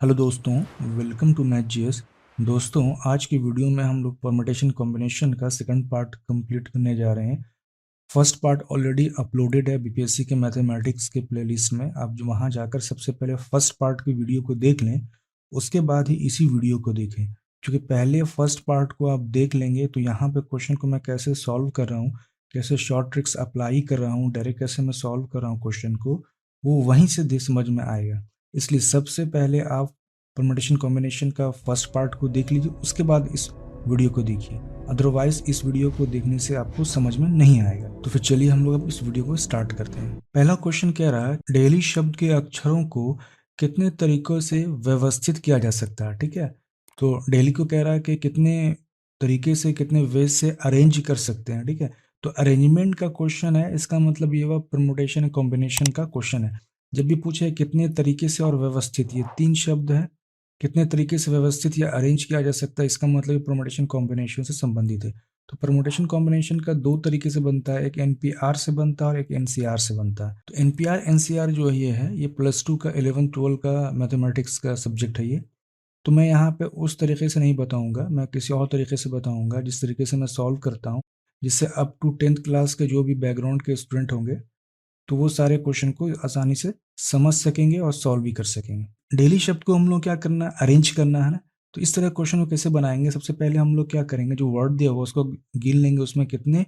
Hello दोस्तों, welcome to math GS. दोस्तों, आज की वीडियो में हम लोग परमुटेशन कॉम्बिनेशन का सेकंड पार्ट कंप्लीट करने जा रहे हैं। फर्स्ट पार्ट ऑलरेडी अपलोडेड है बीपीएससी के मैथमेटिक्स के प्लेलिस्ट में। आप जो वहां जाकर सबसे पहले फर्स्ट पार्ट की वीडियो को देख लें, उसके बाद ही इसी वीडियो को देखें। क्योंकि पहले फर्स्ट पार्ट को आप देख लेंगे तो यहाँ पे क्वेश्चन को मैं कैसे सॉल्व कर रहा हूँ, कैसे शॉर्ट ट्रिक्स अप्लाई कर रहा हूँ, डायरेक्ट कैसे मैं सॉल्व कर रहा हूँ क्वेश्चन को, वो वहीं से समझ में आएगा। इसलिए सबसे पहले आप परमुटेशन कॉम्बिनेशन का फर्स्ट पार्ट को देख लीजिए, उसके बाद इस वीडियो को देखिए। अदरवाइज इस वीडियो को देखने से आपको समझ में नहीं आएगा। तो फिर चलिए हम लोग अब इस वीडियो को स्टार्ट करते हैं। पहला क्वेश्चन कह रहा है डेली शब्द के अक्षरों को कितने तरीकों से व्यवस्थित किया जा सकता है। ठीक है, तो डेली को कह रहा है कि कितने तरीके से, कितने वे से अरेंज कर सकते हैं। ठीक है, तो अरेंजमेंट का क्वेश्चन है, इसका मतलब ये हुआ परमुटेशन कॉम्बिनेशन का क्वेश्चन है। जब भी पूछे कितने तरीके से और व्यवस्थित, ये तीन शब्द है, कितने तरीके से व्यवस्थित या अरेंज किया जा सकता है, इसका मतलब परमुटेशन कॉम्बिनेशन से संबंधित है। तो परमुटेशन कॉम्बिनेशन का दो तरीके से बनता है, एक एनपीआर से बनता है और एक एनसीआर से बनता है। तो एनपीआर एनसीआर जो है ये +2 का 11 12 का मैथमेटिक्स का सब्जेक्ट है ये। तो मैं यहाँ पे उस तरीके से नहीं बताऊंगा, मैं किसी और तरीके से बताऊंगा, जिस तरीके से मैं सॉल्व करता हूँ, जिससे अप टू 10th क्लास के जो भी बैकग्राउंड के स्टूडेंट होंगे तो वो सारे क्वेश्चन को आसानी से समझ सकेंगे और सॉल्व भी कर सकेंगे। डेली शब्द को हम लोग क्या करना है, अरेंज करना है ना। तो इस तरह क्वेश्चन को कैसे बनाएंगे, सबसे पहले हम लोग क्या करेंगे, जो वर्ड दिया हुआ उसको गिन लेंगे, उसमें कितने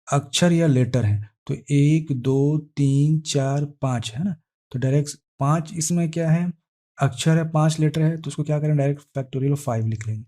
अक्षर या लेटर हैं। तो 1 2 3 4 5 है ना। तो डायरेक्ट 5 इसमें क्या है, अक्षर है, 5 लेटर है, तो उसको क्या करें, डायरेक्ट फैक्टोरियल 5 लिख लेंगे।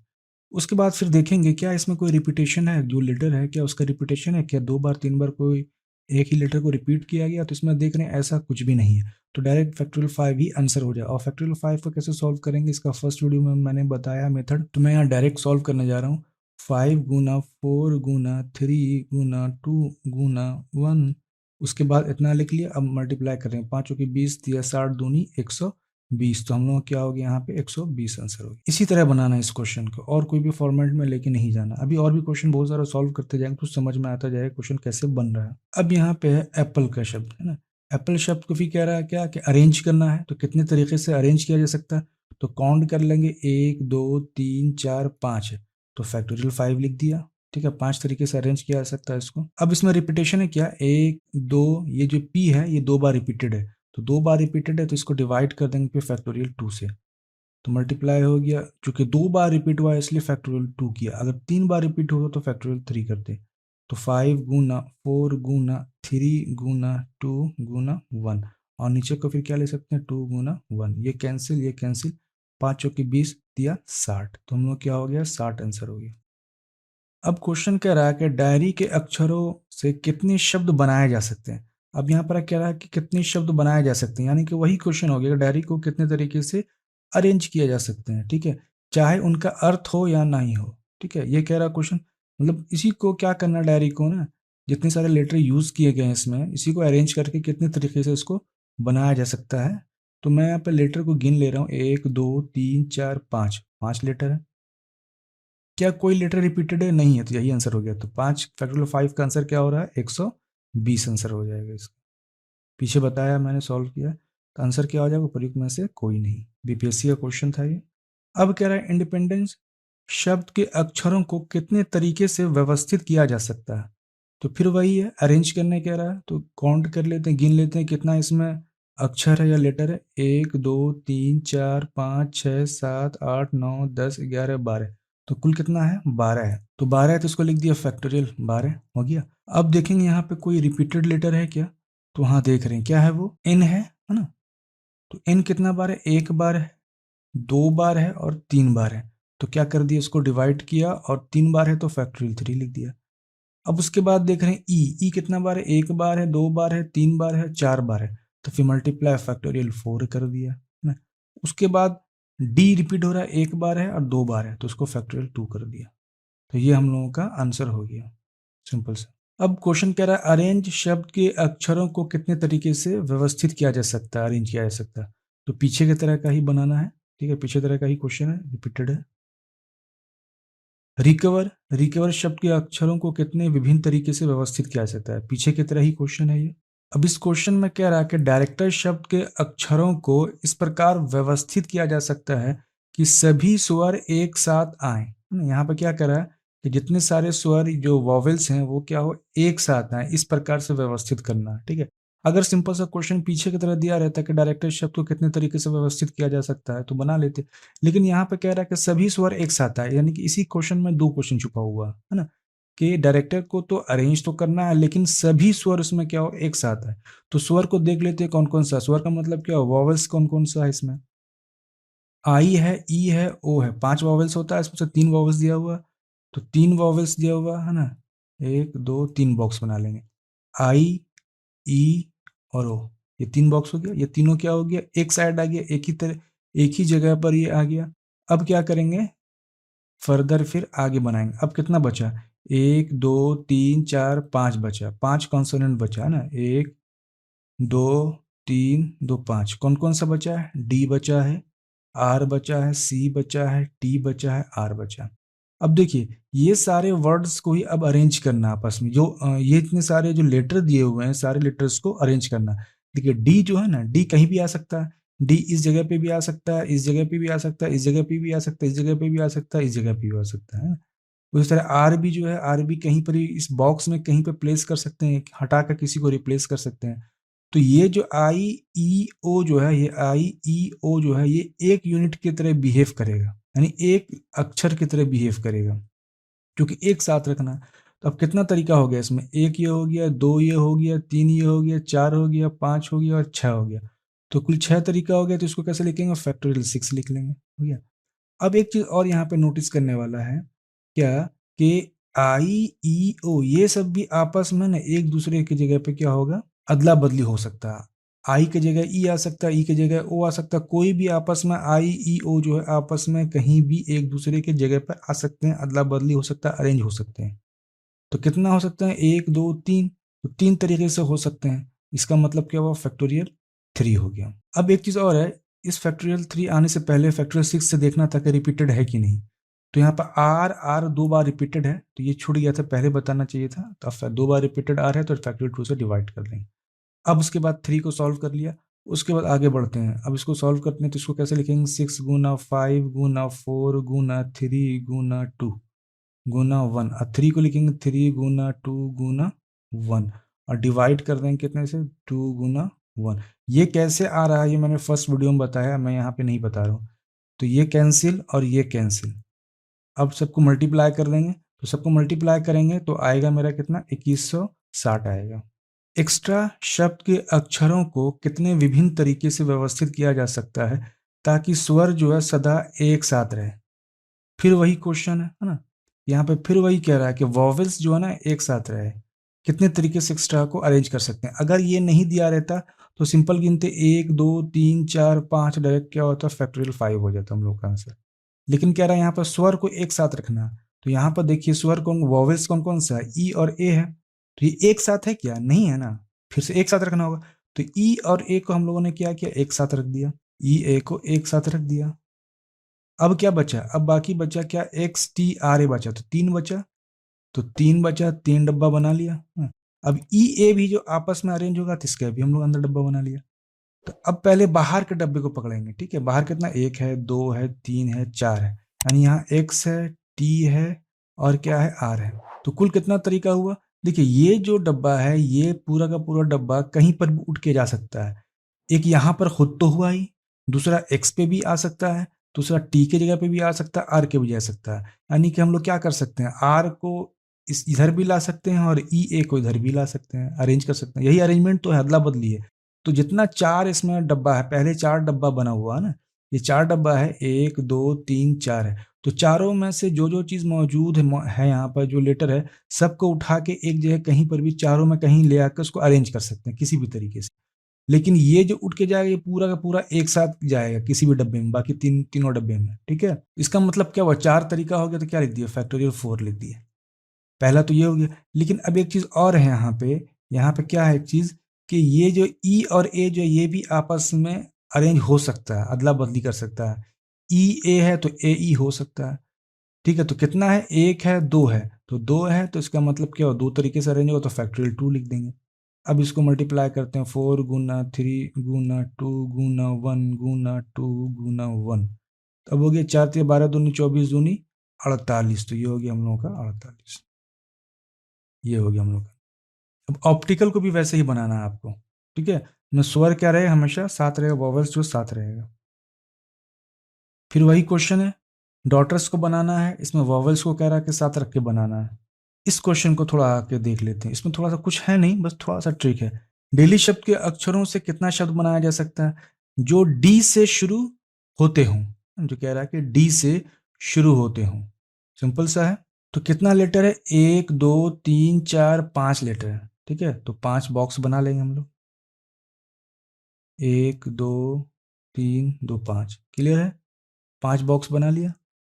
उसके बाद फिर देखेंगे क्या इसमें कोई रिपीटेशन है, जो लेटर है क्या उसका रिपीटेशन है क्या, 2 बार 3 बार कोई एक ही लेटर को रिपीट किया गया। तो इसमें देख रहे हैं ऐसा कुछ भी नहीं है, तो डायरेक्ट फैक्टोरियल 5 ही आंसर हो जाए। और फैक्टोरियल 5 को कैसे सॉल्व करेंगे, इसका फर्स्ट वीडियो में मैंने बताया मेथड, तो मैं यहाँ डायरेक्ट सॉल्व करने जा रहा हूँ। 5 × 4 × 3 × 2 × 1, उसके बाद इतना लिख लिया। अब मल्टीप्लाई कर रहे हैं, 5 × 20 × 60 दूनी 120, तो हम लोग क्या हो गया यहाँ पे 120 आंसर हो गया। इसी तरह बनाना है इस क्वेश्चन को, और कोई भी फॉर्मेट में लेके नहीं जाना। अभी और भी क्वेश्चन बहुत सारा सॉल्व करते जाएंगे तो समझ में आता जाएगा क्वेश्चन कैसे बन रहा है। अब यहाँ पे है एप्पल का शब्द, है ना। एप्पल शब्द को भी कह रहा है क्या कि अरेंज करना है, तो कितने तरीके से अरेंज किया जा सकता है, तो काउंट कर लेंगे, 1 2 3 4 5 है, तो फैक्टोरियल 5 लिख दिया। ठीक है, 5 तरीके से अरेंज किया जा सकता है इसको। अब इसमें रिपीटेशन है क्या, 1 2, ये जो पी है ये 2 बार रिपीटेड है, तो 2 बार रिपीटेड है तो इसको डिवाइड कर देंगे फिर फैक्टोरियल 2 से, तो मल्टीप्लाई हो गया। चूंकि 2 बार रिपीट हुआ है इसलिए फैक्टोरियल 2 किया, अगर 3 बार रिपीट होगा तो फैक्टोरियल 3 करते। तो 5 × 4 × 3 × 2 × 1, और नीचे को फिर क्या ले सकते हैं, 2 × 1, ये कैंसिल ये कैंसिल, 5 × 20 दिया 60, तो हम लोग क्या हो गया, 60 आंसर हो गया। अब क्वेश्चन कह रहा है कि डायरी के अक्षरों से कितने शब्द बनाए जा सकते हैं। अब यहाँ पर कह रहा है कि कितने शब्द बनाए जा सकते हैं, यानी कि वही क्वेश्चन हो गया, डायरी को कितने तरीके से अरेंज किया जा सकते हैं। ठीक है, चाहे उनका अर्थ हो या नहीं हो। ठीक है, ये कह रहा क्वेश्चन, मतलब इसी को क्या करना, डायरी को ना, जितने सारे लेटर यूज किए गए हैं इसमें, इसी को अरेंज करके कितने तरीके से इसको बनाया जा सकता है। तो मैं यहाँ पे लेटर को गिन ले रहा हूँ, 1 2 3 4 5, 5 लेटर है। क्या कोई लेटर रिपीटेड है, नहीं है, तो यही आंसर हो गया। तो 5 फैक्टोरियल 5 का आंसर क्या हो रहा है, 120 आंसर हो जाएगा इसका। पीछे बताया मैंने, सॉल्व किया, तो आंसर क्या हो जाएगा, प्रयुक्त में से कोई नहीं। बीपीएससी का क्वेश्चन था ये। अब कह रहा है इंडिपेंडेंस शब्द के अक्षरों को कितने तरीके से व्यवस्थित किया जा सकता है। तो फिर वही है, अरेंज करने कह रहा है, तो काउंट कर लेते हैं, गिन लेते हैं कितना इसमें अक्षर है या लेटर है। 1 2 3 4 5 6 7 8 9 10 11 12, तो कुल कितना है, 12 है। तो 12 है तो इसको लिख दिया फैक्टोरियल 12 हो गया। अब देखेंगे यहाँ पे कोई रिपीटेड लेटर है क्या, तो हाँ देख रहे हैं क्या है, वो एन है ना। तो एन कितना बार है, 1 बार है, 2 बार है और 3 बार है। तो क्या कर दिया, इसको डिवाइड किया, और 3 बार है तो फैक्टोरियल 3 लिख दिया। अब उसके बाद देख रहे हैं ई कितना बार है, 1 बार है, 2 बार है, 3 बार है, 4 बार है, तो फिर मल्टीप्लाई फैक्टोरियल 4 कर दिया, है ना। उसके बाद डी रिपीट हो रहा है, 1 बार है और 2 बार है, तो उसको फैक्टोरियल 2 कर दिया। तो ये हम लोगों का आंसर हो गया, सिंपल सा। अब क्वेश्चन कह रहा है अरेंज शब्द के अक्षरों को कितने तरीके से व्यवस्थित किया जा सकता है, अरेंज किया जा सकता है। तो पीछे की तरह का ही बनाना है। ठीक है, पीछे तरह का ही क्वेश्चन है, रिपीटेड है। रिकवर रिकवर शब्द के अक्षरों को कितने विभिन्न तरीके से व्यवस्थित किया जा सकता है, पीछे की तरह ही क्वेश्चन है ये। अब इस क्वेश्चन में कह रहा है कि डायरेक्टर शब्द के अक्षरों को इस प्रकार व्यवस्थित किया जा सकता है कि सभी स्वर एक साथ आए। यहाँ पे क्या कर रहा है कि जितने सारे स्वर जो वॉवेल्स हैं वो क्या हो, एक साथ आए, इस प्रकार से व्यवस्थित करना है। ठीक है, अगर सिंपल सा क्वेश्चन पीछे की तरह दिया रहता है कि डायरेक्टर शब्द को कितने तरीके से व्यवस्थित किया जा सकता है तो बना लेते, लेकिन यहाँ पे कह रहा है कि सभी स्वर एक साथ आए, यानी कि इसी क्वेश्चन में दो क्वेश्चन छुपा हुआ है ना, कि डायरेक्टर को तो अरेंज तो करना है लेकिन सभी स्वर उसमें क्या हो, एक साथ है। तो स्वर को देख लेते हैं कौन कौन सा स्वर का मतलब क्या हो, वॉवेल्स कौन कौन सा है इसमें। आई है, ई है, ओ है, 5 वॉवेल्स होता है, इसमें से 3 वॉवेल्स दिया हुआ, तो 3 वॉवेल्स दिया हुआ है ना, 1 2 3 बॉक्स बना लेंगे। आई, ई और ओ, ये 3 बॉक्स हो गया, ये तीनों क्या हो गया, एक साइड आ गया, एक ही तरह, एक ही जगह पर ये आ गया। अब क्या करेंगे, फर्दर फिर आगे बनाएंगे। अब कितना बचा, 1 2 3 4 5 बचा, 5 कॉन्सोनेंट बचा है ना, 1 2 3 2 5, कौन कौन सा बचा है, डी बचा है, आर बचा है, सी बचा है, टी बचा है, आर बचा है। अब देखिए ये सारे वर्ड्स को ही अब अरेंज करना आपस में, जो ये इतने सारे जो लेटर दिए हुए हैं सारे लेटर्स को अरेंज करना। देखिए डी जो है ना, डी कहीं भी आ सकता है, डी इस जगह पे भी आ सकता है, इस जगह पे भी आ सकता है, इस जगह पे भी आ सकता है, इस जगह पे भी आ सकता है, इस जगह पे भी आ सकता है। उसी तरह आर भी जो है, आर भी कहीं पर ही इस बॉक्स में कहीं पे प्लेस कर सकते हैं, हटा कर किसी को रिप्लेस कर सकते हैं। तो ये जो आई ई ओ जो है, ये आई ई ओ जो है, ये एक यूनिट की तरह बिहेव करेगा, यानी एक अक्षर की तरह बिहेव करेगा, क्योंकि एक साथ रखना है। तो अब कितना तरीका हो गया इसमें, एक ये हो गया, दो ये हो गया, तीन ये हो गया, चार हो गया, पांच हो गया और छह हो गया। तो कुल 6 तरीका हो गया, तो इसको कैसे लिखेंगे, फैक्टोरियल 6 लिख लेंगे, हो गया। अब एक चीज और यहाँ पे नोटिस करने वाला है, क्या, कि आई ई ओ ये सब भी आपस में ना एक दूसरे की जगह पे क्या होगा, अदला बदली हो सकता है। आई की जगह ई आ सकता है, ई की जगह ओ आ सकता है, कोई भी आपस में आई ई ओ जो है आपस में कहीं भी एक दूसरे के जगह पर आ सकते हैं, अदला बदली हो सकता है, अरेंज हो सकते हैं। तो कितना हो सकता है, 1 2 3, तो 3 तरीके से हो सकते हैं। इसका मतलब क्या हुआ, फैक्टोरियल 3 हो गया। अब एक चीज और है, इस फैक्टोरियल 3 आने से पहले फैक्टोरियल 6 से देखना था कि रिपीटेड है कि नहीं। तो यहाँ पर आर आर 2 बार रिपीटेड है, तो ये छूट गया था, पहले बताना चाहिए था। तो अब 2 बार रिपीटेड आर है तो फैक्टोरियल 2 से डिवाइड कर देंगे। अब उसके बाद 3 को सॉल्व कर लिया, उसके बाद आगे बढ़ते हैं। अब इसको सॉल्व करते हैं तो इसको कैसे लिखेंगे, 6 गुना 5 गुना 4 गुना 3 गुना 2 गुना 1, और 3 को लिखेंगे 3 गुना 2 गुना 1, और डिवाइड कर देंगे कितने से, 2 गुना 1। ये कैसे आ रहा है ये मैंने फर्स्ट वीडियो में बताया, मैं यहाँ पे नहीं बता रहा हूँ। तो ये कैंसिल और ये कैंसिल, अब सबको मल्टीप्लाई कर देंगे, तो सबको मल्टीप्लाई करेंगे तो आएगा मेरा कितना, 2160 आएगा। एक्स्ट्रा शब्द के अक्षरों को कितने विभिन्न तरीके से व्यवस्थित किया जा सकता है ताकि स्वर जो है सदा एक साथ रहे। फिर वही क्वेश्चन है ना, यहाँ पे फिर वही कह रहा है कि वॉवेल्स जो है ना एक साथ रहे, कितने तरीके से एक्स्ट्रा को अरेंज कर सकते हैं। अगर ये नहीं दिया रहता तो सिंपल गिनते 1 2 3 4 5, डायरेक्ट क्या होता, फैक्टोरियल 5 हो जाता हम लोग का आंसर। लेकिन कह रहा है यहाँ पर स्वर को एक साथ रखना, तो यहाँ पर देखिए स्वर कौन, वॉवेल्स कौन कौन सा है, ई और ए है, तो ये एक साथ है क्या, नहीं है ना, फिर से एक साथ रखना होगा। तो ई और ए को हम लोगों ने क्या किया, एक साथ रख दिया, ई ए को एक साथ रख दिया। अब क्या बचा, अब बाकी बचा क्या, एक्स टी आर ए बचा, तो 3 बचा, तो 3 बचा, 3 डब्बा बना लिया। अब ई ए भी जो आपस में अरेंज होगा तो इसका भी हम लोग अंदर डब्बा बना लिया। तो अब पहले बाहर के डब्बे को पकड़ेंगे, ठीक है, बाहर कितना, 1 है, 2 है, 3 है, 4 है, यानी यहाँ एक्स है, टी है और क्या है, आर है। तो कुल कितना तरीका हुआ, देखिए ये जो डब्बा है ये पूरा का पूरा डब्बा कहीं पर भी उठ के जा सकता है। एक यहाँ पर खुद तो हुआ ही, दूसरा एक्स पे भी आ सकता है, दूसरा टी के जगह पे भी आ सकता है, आर के भी जा सकता है। यानी कि हम लोग क्या कर सकते हैं, आर को इस इधर भी ला सकते हैं और ई ए को इधर भी ला सकते हैं, अरेंज कर सकते हैं। यही अरेंजमेंट तो है, अदला बदली है। तो जितना 4 इसमें डब्बा है, पहले 4 डब्बा बना हुआ है ना, ये 4 डब्बा है, 1 2 3 4 है। तो चारों में से जो जो चीज मौजूद है यहाँ पर जो लेटर है, सबको उठा के एक जगह कहीं पर भी चारों में कहीं ले आकर उसको अरेंज कर सकते हैं किसी भी तरीके से। लेकिन ये जो उठ के जाएगा ये पूरा का पूरा एक साथ जाएगा किसी भी डब्बे में, बाकी तीनों डब्बे में, ठीक है। इसका मतलब क्या हुआ, 4 तरीका हो गया, तो क्या लिख दिया, फैक्टोरियल 4 लिख दिया। पहला तो ये हो गया। लेकिन अब एक चीज और है यहाँ पे क्या है एक चीज, कि ये जो ई और ए जो ये भी आपस में अरेंज हो सकता है, अदला बदली कर सकता है। ई ए है तो ए ई हो सकता है, ठीक है। तो कितना है, 1 है, 2 है, तो 2 है तो इसका मतलब क्या हो, 2 तरीके से अरेंज होगा तो फैक्टोरियल 2 लिख देंगे। अब इसको मल्टीप्लाई करते हैं, 4 गुना 3 गुना 2 गुना 1 गुना 2 गुना 1, अब हो गया 4 3 12 दूनी 24 दूनी 48, तो ये हो गया हम लोगों का 48, ये हो गया हम लोग का। अब ऑप्टिकल को भी वैसे ही बनाना है आपको, ठीक है, न स्वर क्या रहेगा, हमेशा साथ रहेगा, वॉवल्स जो साथ रहेगा। फिर वही क्वेश्चन है, डॉटर्स को बनाना है, इसमें वॉवल्स को कह रहा है कि साथ रख के बनाना है। इस क्वेश्चन को थोड़ा आके देख लेते हैं, इसमें थोड़ा सा कुछ है नहीं, बस थोड़ा सा ट्रिक है। डेली शब्द के अक्षरों से कितना शब्द बनाया जा सकता है जो डी से शुरू होते हों, जो कह रहा है कि डी से शुरू होते हों, सिंपल सा है। तो कितना लेटर है, 1 2 3 4 5 लेटर है, ठीक है, तो 5 बॉक्स बना लेंगे हम लोग, 1 2 3 2 5, क्लियर है, 5 बॉक्स बना लिया।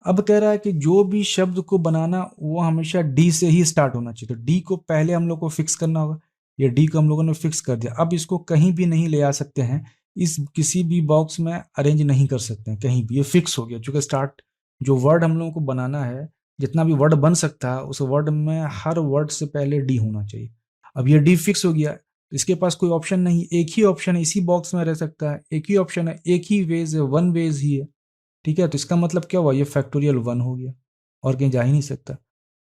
अब कह रहा है कि जो भी शब्द को बनाना वो हमेशा डी से ही स्टार्ट होना चाहिए, तो डी को पहले हम लोग को फिक्स करना होगा, ये डी को हम लोगों ने फिक्स कर दिया। अब इसको कहीं भी नहीं ले आ सकते हैं, इस किसी भी बॉक्स में अरेंज नहीं कर सकते हैं कहीं भी, ये फिक्स हो गया, चूंकि स्टार्ट जो वर्ड हम लोगों को बनाना है, जितना भी वर्ड बन सकता है उस वर्ड में हर वर्ड से पहले डी होना चाहिए। अब ये डी फिक्स हो गया, तो इसके पास कोई ऑप्शन नहीं, एक ही ऑप्शन है, इसी बॉक्स में रह सकता है, एक ही ऑप्शन है, एक ही वेज है, वन वेज ही है, ठीक है, तो इसका मतलब क्या हुआ, ये फैक्टोरियल 1 हो गया, और कहीं जा ही नहीं सकता।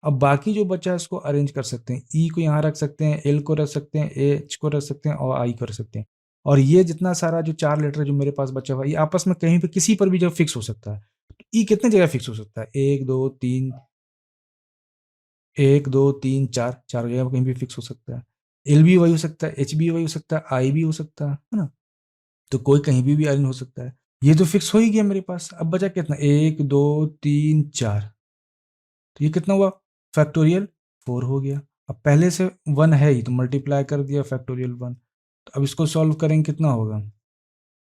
अब बाकी जो बचा है इसको अरेंज कर सकते हैं, ई को यहाँ रख सकते हैं, एल को रख सकते हैं, एच को रख सकते हैं, और आई को रख सकते हैं, और ये जितना सारा जो 4 लेटर जो मेरे पास बचा हुआ है, ये आपस में कहीं पे किसी पर भी जब फिक्स हो सकता है। ई कितने जगह फिक्स हो सकता है, 1 2 3, 1 2 3 4, 4 जगह कहीं भी फिक्स हो सकता है। एल भी वही हो सकता है, एच भी वही हो सकता है, आई भी हो सकता है ना, तो कोई कहीं भी अरेंज हो सकता है। ये तो फिक्स हो ही गया मेरे पास, अब बचा कितना, 1 2 3 4, तो ये कितना हुआ, फैक्टोरियल 4 हो गया। अब पहले से 1 है ही तो मल्टीप्लाई कर दिया, फैक्टोरियल 1। तो अब इसको सॉल्व करेंगे, कितना होगा,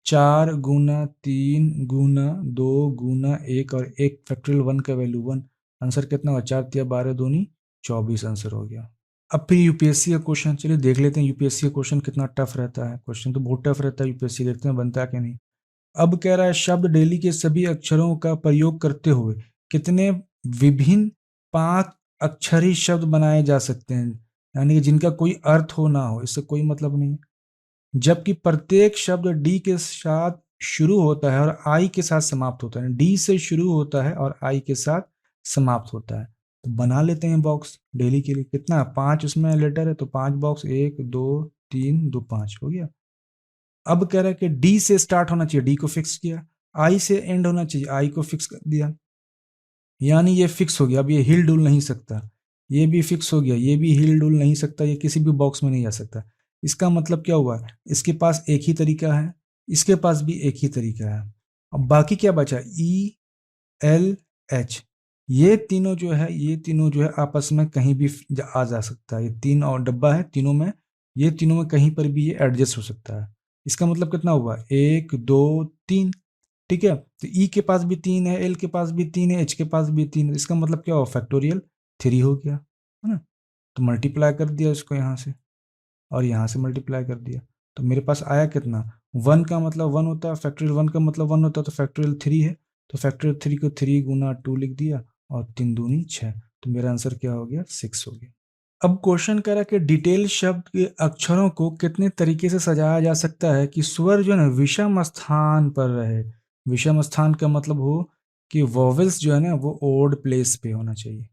4 गुना 3 गुना 2 गुना 1, और 1 फैक्टोरियल 1 का वैल्यू 1, आंसर कितना हुआ, 4 तिया 12 दूनी 24 आंसर हो गया। अब फिर यूपीएससी का क्वेश्चन, चलिए देख लेते हैं यूपीएससी का क्वेश्चन कितना टफ रहता है, क्वेश्चन तो बहुत टफ रहता है यूपीएससी, देखते हैं बनता है कि नहीं। अब कह रहा है शब्द डेली के सभी अक्षरों का प्रयोग करते हुए कितने विभिन्न 5 अक्षरी शब्द बनाए जा सकते हैं, यानी कि जिनका कोई अर्थ हो ना हो, इससे कोई मतलब नहीं, जबकि प्रत्येक शब्द डी के साथ शुरू होता है और आई के साथ समाप्त होता है, डी से शुरू होता है और आई के साथ समाप्त होता है। तो बना लेते हैं बॉक्स डेली के लिए, कितना 5 उसमें लेटर है, तो 5 बॉक्स, 1 2 3 2 5 हो गया। अब कह रहा है कि डी से स्टार्ट होना चाहिए, डी को फिक्स किया, आई से एंड होना चाहिए, आई को फिक्स कर दिया, यानी ये फिक्स हो गया। अब ये हिल डुल नहीं सकता, ये भी फिक्स हो गया, ये भी हिल डुल नहीं सकता, ये किसी भी बॉक्स में नहीं जा सकता। इसका मतलब क्या हुआ, इसके पास एक ही तरीका है, इसके पास भी एक ही तरीका है। अब बाकी क्या बचा, ई एल एच, ये तीनों जो है, ये तीनों जो है आपस में कहीं भी आ जा सकता है, ये 3 और डब्बा है, तीनों में, ये तीनों में कहीं पर भी ये एडजस्ट हो सकता है। इसका मतलब कितना हुआ, 1 2 3, ठीक है, तो ई के पास भी 3 है, एल के पास भी 3 है, एच के पास भी 3 है, इसका मतलब क्या हुआ, फैक्टोरियल 3 हो गया, है ना। तो मल्टीप्लाई कर दिया इसको यहाँ से, और यहाँ से मल्टीप्लाई कर दिया, तो मेरे पास आया कितना, 1 का मतलब 1 होता है, फैक्टोरियल 1 का मतलब 1 होता है, तो फैक्टोरियल 3 है, तो फैक्टोरियल 3 को 3 गुना 2 लिख दिया, और 3 दूनी 6, तो मेरा आंसर क्या हो गया, 6 हो गया। अब क्वेश्चन कह रहा है कि डिटेल शब्द के अक्षरों को कितने तरीके से सजाया जा सकता है कि स्वर जो है ना विषम स्थान पर रहे। विषम स्थान का मतलब हो कि वॉवेल्स जो है ना वो ओड प्लेस पे होना चाहिए।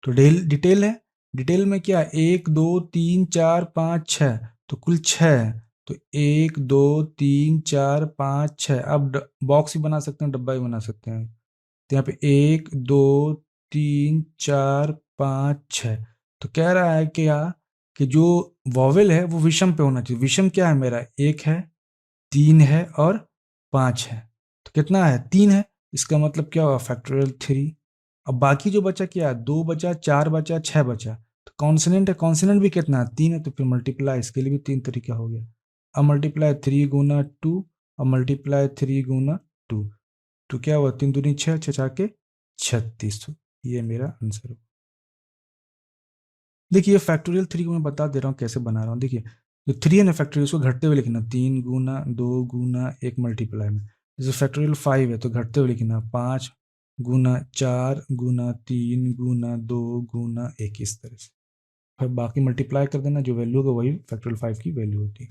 तो डिटेल है, डिटेल में क्या, 1 2 3 4 5 6, तो कुल 6 है, तो 1 2 3 4 5 6, अब बॉक्स भी बना सकते हैं, डब्बा भी बना सकते हैं, तो यहाँ पे 1 2 3 4 5 6, तो कह रहा है कि क्या, कि जो वॉवेल है वो विषम पे होना चाहिए। विषम क्या है मेरा, 1 है, 3 है और 5 है, तो कितना है, 3 है, इसका मतलब क्या हुआ, फैक्टोरियल 3। अब बाकी जो बचा क्या है, 2 बचा, 4 बचा, 6 बचा, तो कॉन्सोनेंट है, कॉन्सोनेंट भी कितना है, 3 है, तो फिर मल्टीप्लाई इसके लिए भी 3 तरीका हो गया। अब मल्टीप्लाई 3 गुना 2, अब मल्टीप्लाई 3 गुना 2, तो क्या हुआ, 3 दूनी 6, 6 के 36, ये मेरा आंसर हो। देखिए फैक्टोरियल 3 को मैं बता दे रहा हूँ कैसे बना रहा हूँ, देखिए जो 3 है ना फैक्टोरियल, उसको घटते हुए लिखना, 3 गुना 2 गुना 1 मल्टीप्लाई में, जैसे फैक्टोरियल 5 है तो घटते हुए लिखना, 5 गुना 4 गुना 3 गुना 2 गुना 1, इस तरह से फिर बाकी मल्टीप्लाई कर देना, जो वैल्यू होगा वही फैक्टोरियल 5 की वैल्यू होती है।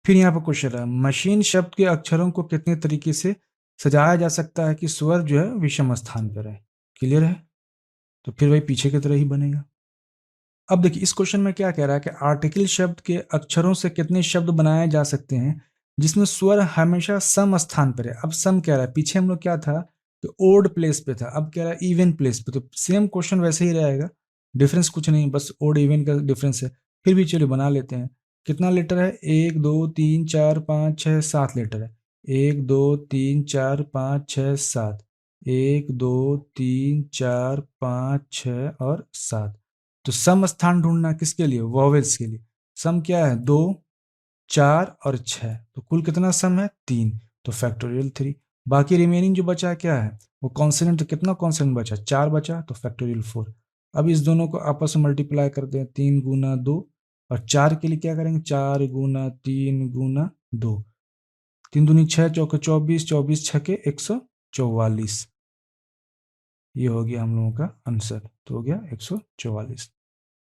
फिर यहाँ पर क्वेश्चन है, मशीन शब्द के अक्षरों को कितने तरीके से सजाया जा सकता है कि स्वर जो है विषम स्थान पर है। क्लियर है? तो फिर वही पीछे की तरह ही बनेगा। अब देखिए इस क्वेश्चन में क्या कह रहा है कि आर्टिकल शब्द के अक्षरों से कितने शब्द बनाए जा सकते हैं जिसमें स्वर हमेशा सम स्थान पर है। अब सम कह रहा है, पीछे हम लोग क्या था कि ओड प्लेस पे था, अब कह रहा है इवन प्लेस पे। तो सेम क्वेश्चन वैसे ही रहेगा, डिफरेंस कुछ नहीं, बस ओड इवन का डिफरेंस है। फिर भी चलिए बना लेते हैं। कितना लेटर है? 1 2 3 4 5 6 7 लेटर है। 1 2 3 4 5 6 7, 1 2 3 4 5 6 और 7। तो सम स्थान ढूंढना किसके लिए? वॉवेल्स के लिए। सम क्या है? 2 4 और 6, तो कुल कितना सम है? 3। तो फैक्टोरियल 3। बाकी रिमेनिंग जो बचा है क्या है? वो कॉन्सोनेंट। तो कितना कॉन्सोनेंट बचा? 4 बचा, तो फैक्टोरियल 4। अब इस दोनों को आपस में मल्टीप्लाई करते हैं, 3 गुना 2। और 4 के लिए क्या करेंगे? 4 गुना 3 गुना 2। 3 दूनी 6, चौके 24, 24 छके 144। ये हो गया हम लोगों का आंसर, तो हो गया 144।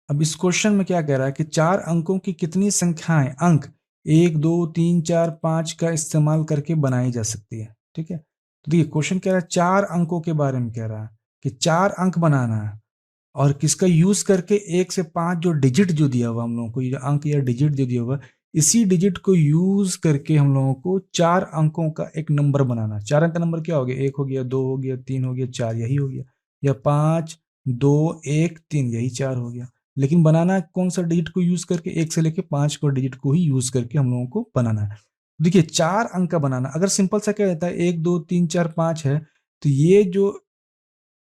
अब इस क्वेश्चन में क्या कह रहा है कि 4 अंकों की कितनी संख्याएं अंक 1 2 3 4 5 का इस्तेमाल करके बनाई जा सकती है। ठीक है, तो देखिए क्वेश्चन कह रहा है 4 अंकों के बारे में कह रहा है कि 4 अंक बनाना है और किसका यूज करके 1 से 5 जो डिजिट जो दिया हुआ हम लोगों को, ये अंक या डिजिट जो दिया हुआ, इसी डिजिट को यूज करके हम लोगों को 4 अंकों का एक नंबर बनाना। 4 अंक का नंबर क्या हो गया? 1 हो गया, 2 हो गया, 3 हो गया, 4 यही हो गया, या 5 2 1 3 यही 4 हो गया। लेकिन बनाना कौन सा डिजिट को यूज करके? 1 से लेके 5 को डिजिट को ही यूज करके हम लोगों को बनाना है। देखिए 4 अंक का बनाना, अगर सिंपल सा क्या रहता है 1 2 3 4 5 है, तो ये जो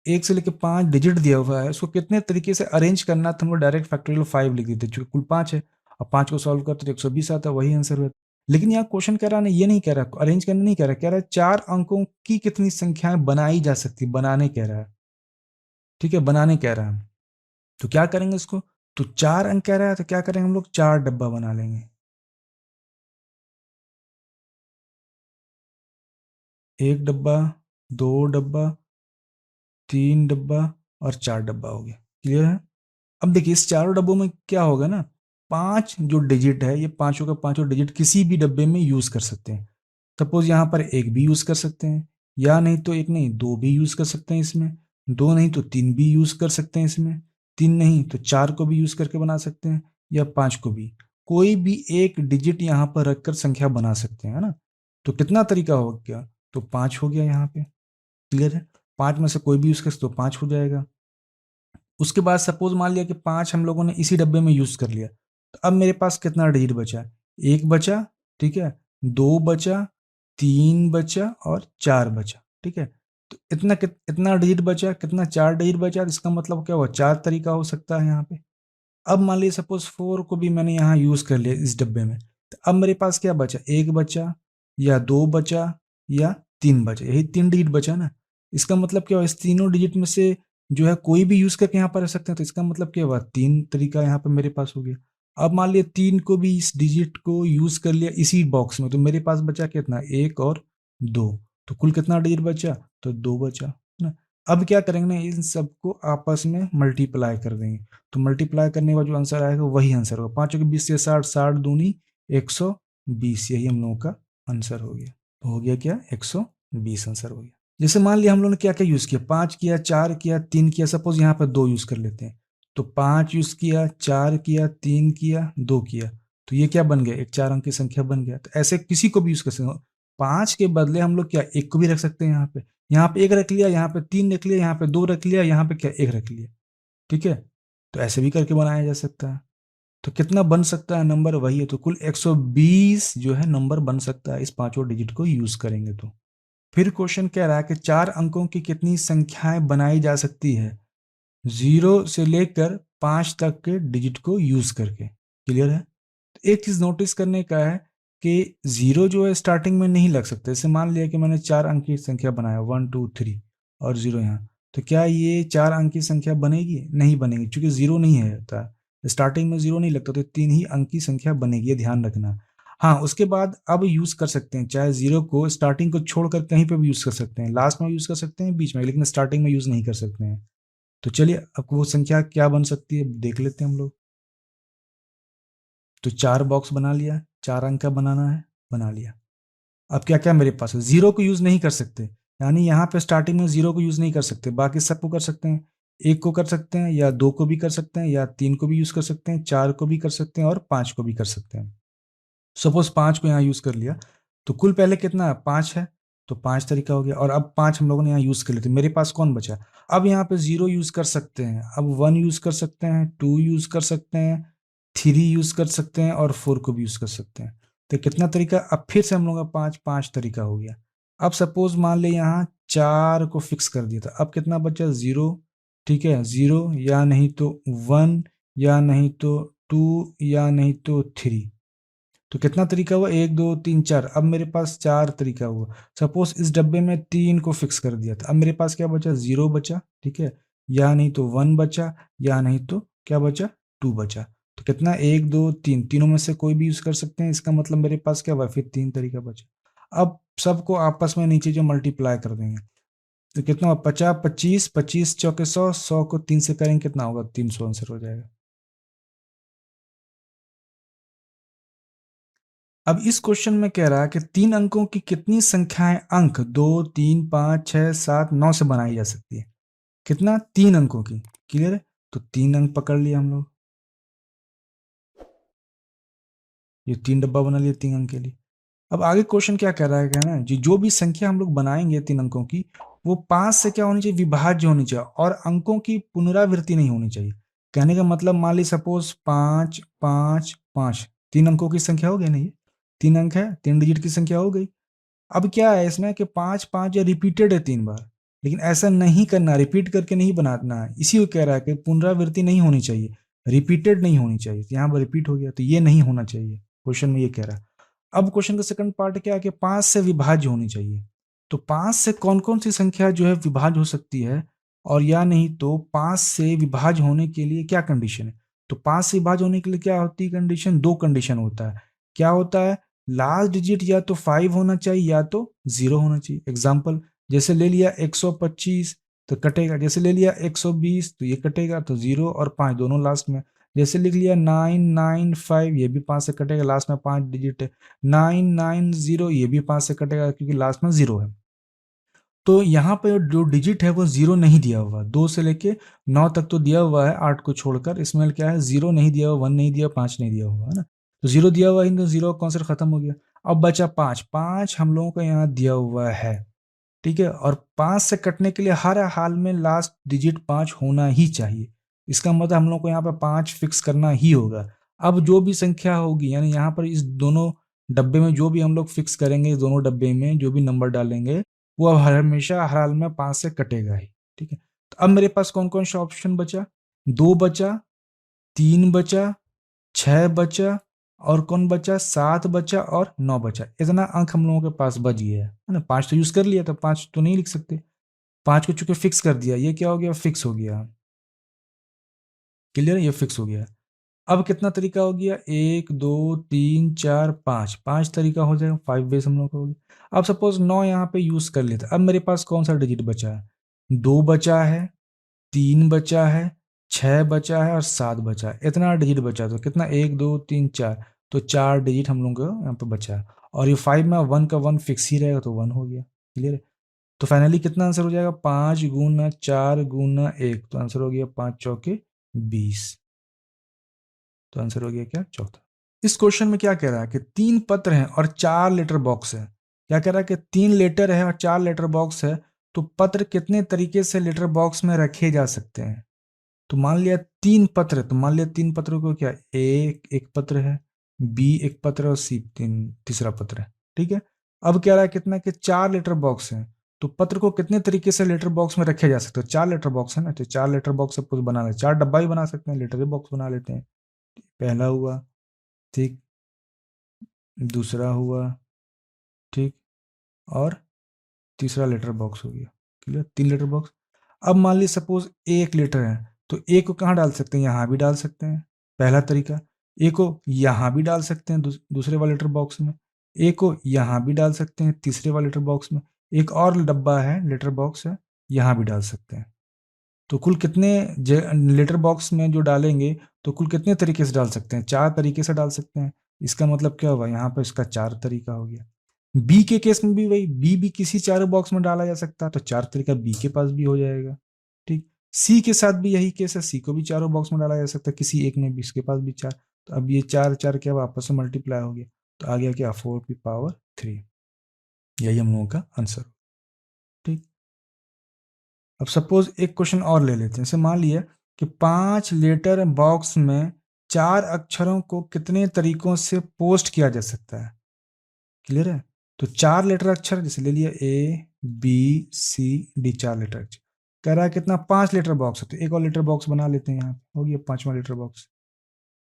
1 से लेके 5 डिजिट दिया हुआ है उसको कितने तरीके से अरेंज करना था, हम लोग डायरेक्ट फैक्टोरियल 5 लिख देते चूंकि कुल 5 है। और 5 को सॉल्व करते तो 120 आता, वही आंसर हुआ। लेकिन यहाँ क्वेश्चन कह रहा है, ये नहीं कह रहा अरेंज करना, नहीं कह रहा, कह रहा है 4 अंकों की कितनी संख्याएं बनाई जा सकती, बनाने कह रहा है। ठीक है, बनाने कह रहा है। तो क्या करेंगे इसको? तो 4 अंक कह रहा है तो क्या करेंगे हम लोग? 4 डब्बा बना लेंगे। 1 डब्बा, 2 डब्बा, 3 डब्बा और 4 डब्बा हो गया। क्लियर है? अब देखिए इस चारों डब्बों में क्या होगा ना, 5 जो डिजिट है, ये पांचों का पांचों डिजिट किसी भी डब्बे में यूज कर सकते हैं। सपोज यहाँ पर एक भी यूज कर सकते हैं, या नहीं तो एक नहीं 2 भी यूज कर सकते हैं इसमें, 2 नहीं तो 3 भी यूज कर सकते हैं इसमें, 3 नहीं तो 4 को भी यूज करके बना सकते हैं, या 5 को भी। कोई भी एक डिजिट यहाँ पर रखकर संख्या बना सकते हैं, है ना। तो कितना तरीका हो गया? तो 5 हो गया यहाँ पे। क्लियर है? 5 में से कोई भी यूज कर तो 5 हो जाएगा। उसके बाद सपोज मान लिया कि 5 हम लोगों ने इसी डब्बे में यूज कर लिया, तो अब मेरे पास कितना डिजिट बचा? 1 बचा, ठीक है, 2 बचा, 3 बचा और 4 बचा। ठीक है, तो इतना डिजिट बचा, कितना? 4 डिजिट बचा, तो इसका मतलब क्या हुआ? 4 तरीका हो सकता है यहाँ पे। अब मान लीजिए सपोज 4 को भी मैंने यहाँ यूज कर लिया इस डब्बे में, तो अब मेरे पास क्या बचा? 1 बचा, या 2 बचा, या 3 बचा, यही 3 डिजिट बचा ना। इसका मतलब क्या हुआ? इस तीनों डिजिट में से जो है कोई भी यूज करके यहाँ पर रह सकते हैं, तो इसका मतलब क्या हुआ? 3 तरीका यहाँ पर मेरे पास हो गया। अब मान लिया 3 को भी इस डिजिट को यूज कर लिया इसी बॉक्स में, तो मेरे पास बचा कितना? 1 और 2, तो कुल कितना डिजिट बचा? तो 2 बचा, है ना। अब क्या करेंगे ना, इन सबको आपस में मल्टीप्लाई कर देंगे, तो मल्टीप्लाई करने के बाद जो आंसर आएगा वही आंसर होगा। 5 के 20 से 60, 60 दूनी 120, यही हम लोगों का आंसर हो गया। तो हो गया क्या? 120 आंसर हो गया। जैसे मान लिया हम लोगों ने क्या क्या यूज किया, 5 किया, 4 किया, 3 किया, सपोज यहाँ पर 2 यूज कर लेते हैं, तो 5 यूज किया, 4 किया, 3 किया, 2 किया, तो ये क्या बन गया? एक 4 अंक की संख्या बन गया। तो ऐसे किसी को भी यूज कर सकते हैं। 5 के बदले हम लोग क्या 1 को भी रख सकते हैं, यहाँ पे 1 रख लिया, यहाँ पे 3 रख लिया, यहाँ पे 2 रख लिया, यहाँ पे क्या 1 रख लिया। ठीक है, तो ऐसे भी करके बनाया जा सकता है। तो कितना बन सकता है नंबर? वही है, तो कुल 120 जो है नंबर बन सकता है इस पांचों डिजिट को यूज करेंगे तो। फिर क्वेश्चन कह रहा है कि 4 अंकों की कितनी संख्याएं बनाई जा सकती है 0 से लेकर 5 तक के डिजिट को यूज करके। क्लियर है? तो एक चीज नोटिस करने का है कि 0 जो है स्टार्टिंग में नहीं लग सकता। जैसे मान लिया कि मैंने 4 अंक की संख्या बनाया 1 2 3 और 0 यहाँ, तो क्या ये 4 अंक की संख्या बनेगी? नहीं बनेगी, क्योंकि 0 नहीं है होता, स्टार्टिंग में 0 नहीं लगता, तो 3 ही अंक की संख्या बनेगी, ये ध्यान रखना। हाँ, उसके बाद अब यूज कर सकते हैं, चाहे 0 को स्टार्टिंग को छोड़कर कहीं पे भी यूज कर सकते हैं, लास्ट में यूज कर सकते हैं, बीच में, लेकिन स्टार्टिंग में यूज नहीं कर सकते हैं। तो चलिए अब वो संख्या क्या बन सकती है देख लेते हैं हम लोग। तो 4 बॉक्स बना लिया, 4 अंक का बनाना है, बना लिया। अब क्या क्या मेरे पास है, जीरो को यूज नहीं कर सकते, यानी यहाँ पे स्टार्टिंग में जीरो को यूज नहीं कर सकते, बाकी सबको कर सकते हैं। एक को कर सकते हैं, या दो को भी कर सकते हैं, या तीन को भी यूज कर सकते हैं, चार को भी कर सकते हैं, और पांच को भी कर सकते हैं। सपोज पांच को यहाँ यूज कर लिया, तो कुल पहले कितना है, पांच है, तो पांच तरीका हो गया, और अब पांच हम लोगों ने यहाँ यूज कर लिए, तो मेरे पास कौन बचा। अब यहाँ पे जीरो यूज कर सकते हैं, अब वन यूज कर सकते हैं, टू यूज कर सकते हैं, थ्री यूज कर सकते हैं, और फोर को भी यूज कर सकते हैं। तो कितना तरीका, अब फिर से हम लोग का पांच पांच तरीका हो गया। अब सपोज मान ले यहाँ चार को फिक्स कर दिया था, अब कितना बचा, जीरो। ठीक है, जीरो, या नहीं तो वन, या नहीं तो टू, या नहीं तो थ्री। तो कितना तरीका हुआ, एक दो तीन चार, अब मेरे पास चार तरीका हुआ। सपोज इस डब्बे में तीन को फिक्स कर दिया था, अब मेरे पास क्या बचा, जीरो बचा। ठीक है, या नहीं तो वन बचा, या नहीं तो क्या बचा, टू बचा। तो कितना, एक दो तीन, तीनों में से कोई भी यूज कर सकते हैं, इसका मतलब मेरे पास क्या हुआ, फिर तीन तरीका बचा। अब सबको आपस में नीचे जो मल्टीप्लाई कर देंगे, तो कितना हुआ, 50 25, 25 चौके 100, 100 को तीन से करेंगे कितना होगा, 300 आंसर हो जाएगा। अब इस क्वेश्चन में कह रहा है कि तीन अंकों की कितनी संख्याएं अंक दो, तीन, पाँच, छः, सात, नौ से बनाई जा सकती है। कितना, तीन अंकों की। क्लियर है, तो तीन अंक पकड़ लिया हम लोग, ये तीन डब्बा बना लिया तीन अंक के लिए। अब आगे क्वेश्चन क्या कह रहा है, क्या ना जी, जो भी संख्या हम लोग बनाएंगे तीन अंकों की, वो पांच से क्या होनी चाहिए, विभाज्य होनी चाहिए, और अंकों की पुनरावृत्ति नहीं होनी चाहिए। कहने का मतलब, मान ली सपोज पाँच पाँच पाँच, तीन अंकों की संख्या हो गई ना, ये तीन अंक है, तीन डिजिट की संख्या हो गई। अब क्या है इसमें कि पांच पांच या रिपीटेड है तीन बार, लेकिन ऐसा नहीं करना, रिपीट करके नहीं बनाना है, इसी को कह रहा है कि पुनरावृत्ति नहीं होनी चाहिए, रिपीटेड नहीं होनी चाहिए। यहाँ पर रिपीट हो गया, तो ये नहीं होना चाहिए, क्वेश्चन में ये कह रहा है। अब क्वेश्चन का सेकंड पार्ट क्या है कि पांच से विभाज्य होनी चाहिए। तो पांच से कौन कौन सी संख्या जो है विभाज्य हो सकती है, और या नहीं तो पांच से विभाज्य होने के लिए क्या कंडीशन है। तो पांच से विभाज्य होने के लिए क्या होती है कंडीशन, दो कंडीशन होता है। क्या होता है, लास्ट डिजिट या तो फाइव होना चाहिए, या तो जीरो होना चाहिए। एग्जाम्पल, जैसे ले लिया 125 तो कटेगा, जैसे ले लिया 120 तो ये कटेगा, तो जीरो और पांच दोनों लास्ट में। जैसे लिख लिया 995, ये भी पांच से कटेगा, लास्ट में पांच डिजिट है। 990, ये भी पांच से कटेगा क्योंकि लास्ट में जीरो है। तो यहाँ पे जो डिजिट है वो जीरो नहीं दिया हुआ, दो से लेके नौ तक तो दिया हुआ है, आठ को छोड़कर। इसमें क्या है, जीरो नहीं दिया हुआ, वन नहीं दिया, पांच नहीं दिया हुआ है ना। तो जीरो दिया हुआ है, तो जीरो कॉन्सेप्ट खत्म हो गया। अब बचा पांच, पांच हम लोगों को यहाँ दिया हुआ है। ठीक है, और पांच से कटने के लिए हर हाल में लास्ट डिजिट पांच होना ही चाहिए। इसका मतलब हम लोग को यहाँ पर पांच फिक्स करना ही होगा। अब जो भी संख्या होगी, यानी यहाँ पर इस दोनों डब्बे में जो भी हम लोग फिक्स करेंगे, इस दोनों डब्बे में जो भी नंबर डालेंगे, वो अब हमेशा हर हाल में पांच से कटेगा ही। ठीक है, तो अब मेरे पास कौन कौन सा ऑप्शन बचा, दो बचा, तीन बचा, छह बचा, और कौन बचा, सात बचा, और नौ बचा। इतना अंक हम लोगों के पास बच गया है ना। पांच तो यूज कर लिया था, पांच तो नहीं लिख सकते, पांच को चूंकि फिक्स कर दिया, ये क्या हो गया, फिक्स हो गया। क्लियर, ये फिक्स हो गया। अब कितना तरीका हो गया, एक दो तीन चार पाँच, पांच तरीका हो जाएगा, फाइव बेस हम लोग का हो गया। अब सपोज नौ यहाँ पे यूज कर लेते, अब मेरे पास कौन सा डिजिट बचा है, दो बचा है, तीन बचा है, छह बचा है, और सात बचा है। इतना डिजिट बचा, तो कितना, एक दो तीन चार, तो चार डिजिट हम लोग को यहाँ पे बचा है। और ये फाइव में वन का वन फिक्स ही रहेगा, तो वन हो गया। क्लियर है, तो फाइनली कितना आंसर हो जाएगा, पांच गुना चार गुना एक, तो आंसर हो गया पांच चौके 20। तो आंसर हो गया क्या, चौथा। इस क्वेश्चन में क्या कह रहा है कि तीन पत्र हैं और चार लेटर बॉक्स है। क्या कह रहा है कि तीन लेटर है और चार लेटर बॉक्स है, तो पत्र कितने तरीके से लेटर बॉक्स में रखे जा सकते हैं। तो मान लिया तीन पत्र, तो मान लिया तीन पत्रों को क्या, एक एक पत्र है, बी एक पत्र है, और सी तीन तीसरा पत्र है। ठीक है, अब क्या रहा है कितना कि चार लेटर बॉक्स है, तो पत्र को कितने तरीके से लेटर बॉक्स में रखे जा सकते हैं। चार लेटर बॉक्स है ना, तो चार लेटर बॉक्स से कुछ बना ले, चार डब्बा ही बना सकते हैं, लेटर बॉक्स बना लेते हैं। पहला हुआ, ठीक, दूसरा हुआ, ठीक, और तीसरा लेटर बॉक्स हो गया। क्लियर, तीन लेटर बॉक्स। अब मान ली सपोज एक लेटर है, तो ए को कहाँ डाल सकते हैं, यहाँ भी डाल सकते हैं, पहला तरीका। ए को यहाँ भी डाल सकते हैं, दूसरे वाले लेटर बॉक्स में। ए को यहाँ भी डाल सकते हैं, तीसरे वाले लेटर बॉक्स में। एक और डब्बा है, लेटर बॉक्स है, यहाँ भी डाल सकते हैं। तो कुल कितने लेटर बॉक्स में जो डालेंगे तो कुल कितने तरीके से डाल सकते हैं? 4 तरीके से डाल सकते हैं। इसका मतलब क्या हुआ, यहाँ पर इसका 4 तरीका हो गया। बी के केस में भी वही, बी भी किसी चारों बॉक्स में डाला जा सकता है, तो 4 तरीका बी के पास भी हो जाएगा। ठीक। सी के साथ भी यही केस है, सी को भी चारों बॉक्स में डाला जा सकता है, किसी एक में भी, इसके पास भी 4। तो अब ये 4 4 क्या आपस में मल्टीप्लाई हो गया, तो आ गया क्या, 4 की पावर 3। यही हम लोगों का आंसर। ठीक। अब सपोज एक क्वेश्चन और ले लेते हैं। जैसे मान लिया कि 5 लेटर बॉक्स में 4 अक्षरों को कितने तरीकों से पोस्ट किया जा सकता है? क्लियर है? तो 4 लेटर अक्षर, जैसे ले लिया A B C D, 4 letter अक्षर। कह रहा है कितना, 5 लेटर बॉक्स है, तो एक और लेटर बॉक्स बना लेते हैं, यहाँ पे हो गया 5वां लेटर बॉक्स।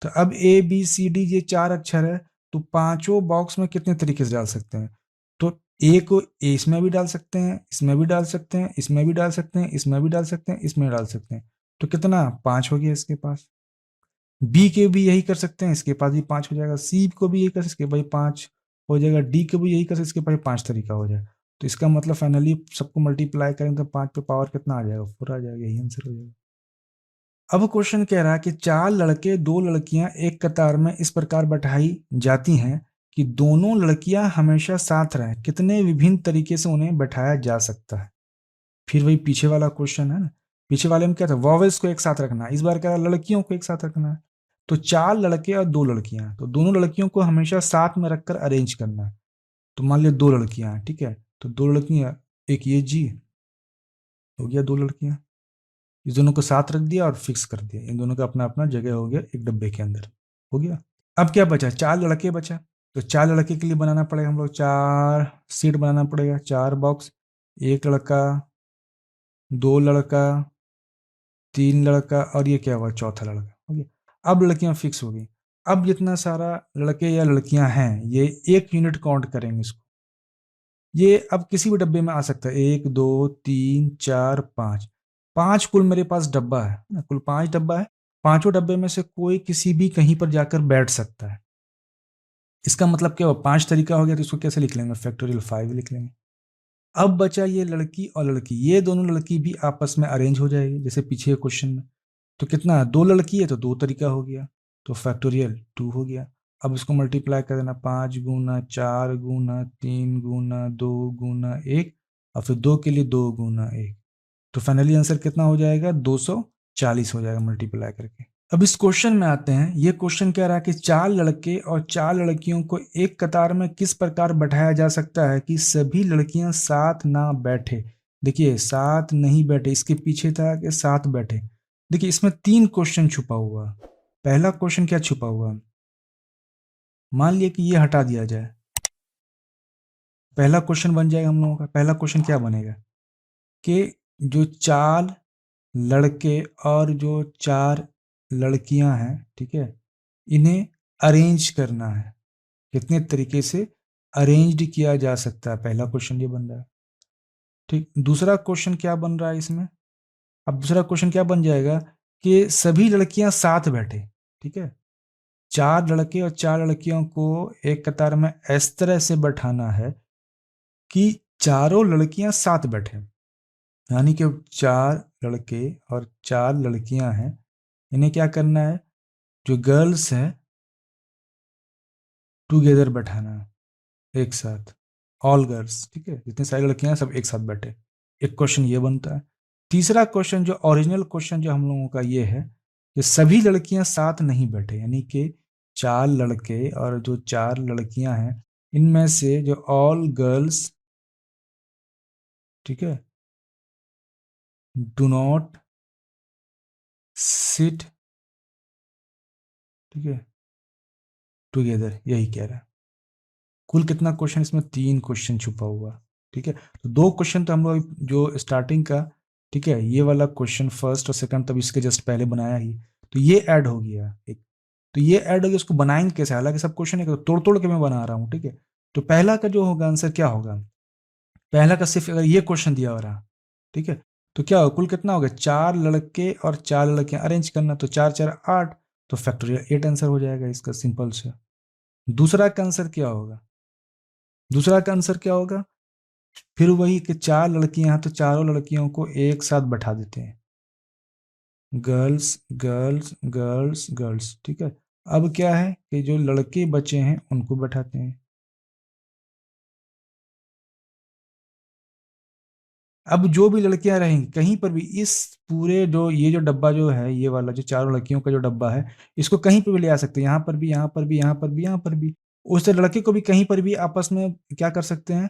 तो अब ए बी सी डी ये 4 अक्षर है, तो पांचों बॉक्स में कितने तरीके से डाल सकते हैं? तो ए को ए इसमें भी डाल सकते हैं, इसमें भी डाल सकते हैं, इसमें भी डाल सकते हैं, इसमें भी डाल सकते हैं, इसमें डाल सकते हैं। तो कितना, 5 हो गया इसके पास। बी के भी यही कर सकते हैं, इसके पास भी 5 हो जाएगा। सी को भी यही कर सकते, भाई 5 हो जाएगा। डी को भी यही कर सकते, इसके पास 5 तरीका हो जाएगा। तो इसका मतलब फाइनली सबको मल्टीप्लाई करेंगे तो 5 पे पावर कितना आ जाएगा, 4 आ जाएगा। यही आंसर हो जाएगा। अब क्वेश्चन कह रहा है कि 4 लड़के 2 लड़कियां एक कतार में इस प्रकार बैठाई जाती हैं कि दोनों लड़कियां हमेशा साथ रहें, कितने विभिन्न तरीके से उन्हें बैठाया जा सकता है? फिर वही पीछे वाला क्वेश्चन है ना। पीछे वाले में क्या था, वॉवेल्स को एक साथ रखना है, इस बार क्या है, लड़कियों को एक साथ रखना है। तो 4 लड़के और 2 लड़कियां, तो दोनों लड़कियों को हमेशा साथ में रखकर अरेंज करना है। तो मान लिया 2 लड़कियां हैं, ठीक है, तो 2 लड़कियां, एक ये जी, हो गया 2 लड़कियां। इस दोनों को साथ रख दिया और फिक्स कर दिया, इन दोनों का अपना अपना जगह हो गया एक डब्बे के अंदर। हो गया। अब क्या बचा, 4 लड़के बचा। तो 4 लड़के के लिए बनाना पड़ेगा हम लोग, 4 सीट बनाना पड़ेगा, 4 बॉक्स। एक लड़का, 2 लड़का, 3 लड़का, और ये क्या हुआ, चौथा लड़का। हो गया। अब लड़कियां फिक्स हो गई। अब जितना सारा लड़के या लड़कियां हैं, ये एक यूनिट काउंट करेंगे इसको। ये अब किसी भी डब्बे में आ सकता है, 1 2 3 4 5। 5 कुल मेरे पास डब्बा है ना, कुल 5 डब्बा है। पांचों डब्बे में से कोई किसी भी कहीं पर जाकर बैठ सकता है। इसका मतलब क्या हुआ, 5 तरीका हो गया, तो इसको कैसे लिख लेंगे, फैक्टोरियल 5 लिख लेंगे। अब बचा ये लड़की और लड़की, ये दोनों लड़की भी आपस में अरेंज हो जाएगी जैसे पीछे क्वेश्चन में। तो कितना, 2 लड़की है तो 2 तरीका हो गया, तो फैक्टोरियल 2 हो गया। अब इसको मल्टीप्लाई कर देना, 5 गुना 4 गुना 3 गुना 2 गुना 1, और फिर 2 के लिए 2 गुना 1। तो फाइनली आंसर कितना हो जाएगा, 240 हो जाएगा मल्टीप्लाई करके। अब इस क्वेश्चन में आते हैं। ये क्वेश्चन कह रहा है कि 4 लड़के और 4 लड़कियों को एक कतार में किस प्रकार बैठाया जा सकता है कि सभी लड़कियां साथ ना बैठे। देखिए साथ नहीं बैठे, इसके पीछे था कि साथ बैठे। देखिए इसमें 3 क्वेश्चन छुपा हुआ। पहला क्वेश्चन क्या छुपा हुआ, मान लिया कि ये हटा दिया जाए, पहला क्वेश्चन बन जाएगा हम लोगों का। पहला क्वेश्चन क्या बनेगा कि जो 4 लड़के और जो 4 लड़कियां हैं, ठीक है, इन्हें अरेंज करना है, कितने तरीके से अरेंज्ड किया जा सकता है। पहला क्वेश्चन ये बन रहा है। ठीक। दूसरा क्वेश्चन क्या बन रहा है इसमें, अब दूसरा क्वेश्चन क्या बन जाएगा कि सभी लड़कियां साथ बैठे। ठीक है, 4 लड़के और 4 लड़कियों को एक कतार में इस तरह से बैठाना है कि चारों लड़कियां साथ बैठे। यानी कि 4 लड़के और 4 लड़कियां हैं, इन्हें क्या करना है, जो गर्ल्स हैं टुगेदर बैठाना है एक साथ, ऑल गर्ल्स, ठीक है, जितनी सारी लड़कियां हैं सब एक साथ बैठे। एक क्वेश्चन ये बनता है। तीसरा क्वेश्चन जो ओरिजिनल क्वेश्चन जो हम लोगों का ये है कि सभी लड़कियां साथ नहीं बैठे, यानी कि 4 लड़के और जो 4 लड़कियां हैं, इनमें से जो ऑल गर्ल्स, ठीक है, डू नॉट सिट, ठीक है, टुगेदर, यही कह रहा है। कुल कितना क्वेश्चन, इसमें 3 क्वेश्चन छुपा हुआ। ठीक है, तो 2 क्वेश्चन तो हम लोग जो स्टार्टिंग का, ठीक है, ये वाला क्वेश्चन फर्स्ट और सेकंड तब इसके जस्ट पहले बनाया ही, तो ये ऐड हो गया एक। तो ये ऐड हो गया, उसको बनाएंगे कैसे, हालांकि सब क्वेश्चन है, तोड़ तोड़ के मैं बना रहा हूँ। ठीक है, तो पहला का जो होगा आंसर क्या होगा, पहला का सिर्फ अगर ये क्वेश्चन दिया हो रहा, ठीक है, तो क्या होगा, कुल कितना होगा, 4 लड़के और 4 लड़कियां अरेंज करना, तो 4 4 8, तो फैक्टोरियल 8 आंसर हो जाएगा इसका, सिंपल से। दूसरा का आंसर क्या होगा, दूसरा का आंसर क्या होगा, फिर वही कि 4 लड़कियां हैं तो चारों लड़कियों को एक साथ बैठा देते हैं। गर्ल्स गर्ल्स गर्ल्स गर्ल्स, ठीक है। अब क्या है कि जो लड़के बचे हैं उनको बैठाते हैं। अब जो भी लड़कियां रहेंगी कहीं पर भी इस पूरे जो ये जो डब्बा जो है, ये वाला जो चारों लड़कियों का जो डब्बा है, इसको कहीं पर भी ले आ सकते हैं, यहाँ पर भी, यहाँ पर भी, यहाँ पर भी, यहाँ पर भी। उससे लड़के को भी कहीं पर भी आपस में क्या कर सकते हैं,